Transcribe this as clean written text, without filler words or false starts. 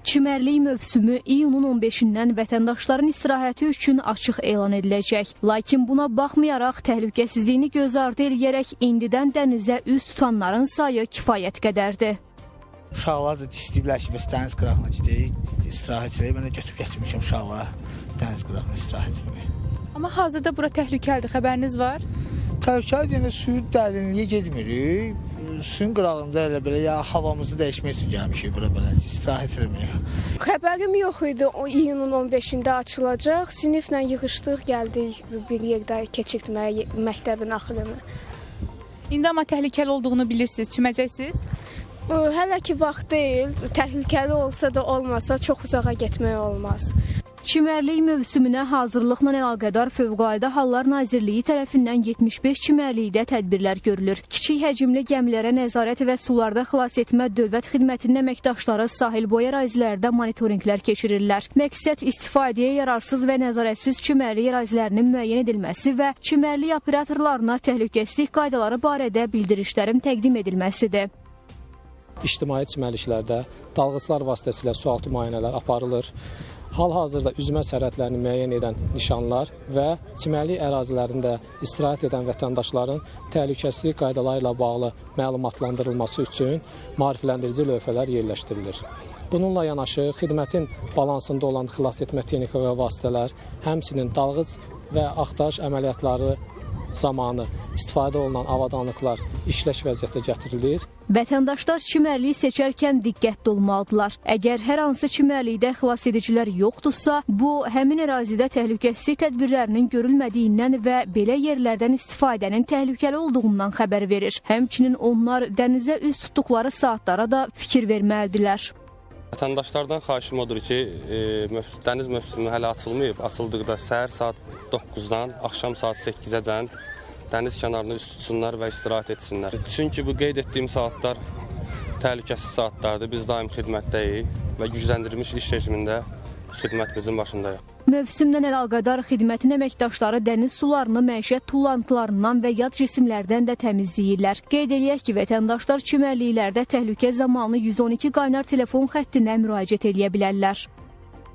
Çimərlik mövsümü iyunun 15-dən vətəndaşların istirahəti üçün açıq elan ediləcək. Lakin buna baxmayaraq təhlükəsizliyini göz ardı eləyərək indidən dənizə üz tutanların sayı kifayət qədərdir. Uşaqlar da istəyiblər ki, biz dəniz qırağına gedək, istirahət edək. Mən də götürüb gətirmişəm uşaqlar dəniz qırağına istirahət etmək. Amma hazırda bura təhlükəlidir, xəbəriniz var? Təhlükəli deyəndə suyun dərinliyə gedmirik. Suyun qırağında elə belə ya havamızı dəyişmək üçün gəlmişik bura belə istirahət etməyə. Xəbərim yox idi, iyunun 15-də açılacaq. Siniflə yığışdıq, gəldik bir yerdə keçirtməyə məktəbin axırını. İndi amma təhlükəli olduğunu bilirsiniz, çiməcəksiniz? Hələ ki vaxt deyil, təhlükəli olsa da olmasa çox uzağa getmək olmaz. Çimərlik mövsümünə hazırlıqla əlaqədar Fövqəladə Hallar Nazirliyi tərəfindən 75 çimərlikdə tədbirlər görülür. Kiçik həcmli gəmilərə nəzarət və sularda xilas etmə dövlət xidmətinin əməkdaşları sahil boyu ərazilərdə monitorinqlər keçirirlər. Məqsəd istifadəyə yararsız və nəzarətsiz çimərlik ərazilərinin müəyyən edilməsi və çimərlik operatorlarına təhlükəsizlik qaydaları barədə bildirişlərin təqdim edilməsidir. İctimai çimərliklərdə dalğıcılar vasitəsilə sualtı müayinələr aparılır. Hal-hazırda üzmə sərhədlərini müəyyən edən nişanlar və çimərlik ərazilərində istirahət edən vətəndaşların təhlükəsizlik qaydaları ilə bağlı məlumatlandırılması üçün maarifləndirici lövhələr yerləşdirilir. Bununla yanaşı, xidmətin balansında olan xilas etmə texnika və vasitələr, həmçinin dalğıc və axtarış əməliyyatları zamanı istifadə olunan avadanlıqlar işləş vəziyyətə gətirilir. Vətəndaşlar çimərliyi seçərkən diqqətli olmalıdırlar. Əgər hər hansı çimərlikdə xilas edicilər yoxdursa, bu həmin ərazidə təhlükəsizlik tədbirlərinin görülmədiyindən və belə yerlərdən istifadənin təhlükəli olduğundan xəbər verir. Həmçinin onlar dənizə üz tutduqları saatlara da fikir verməlidirlər. Vətəndaşlardan xahişim odur ki, dəniz mövsümü hələ açılmayıb. Açıldıqda səhər saat 9-dan axşam saat 8-əcən dəniz kənarına üz tutsunlar və istirahət etsinlər. Çünki bu qeyd etdiyim saatlar təhlükəsiz saatlardır. Biz daim xidmətdəyik və gücləndirilmiş iş rejimində xidmətimizin başındayıq. Mövsümlə əlaqədar xidmətin əməkdaşları dəniz sularını məişət tullantılarından və yad cisimlərdən də təmizləyirlər. Qeyd eləyək ki, vətəndaşlar çimərliklərdə təhlükə zamanı 112 qaynar telefon xəttinə müraciət edə bilərlər.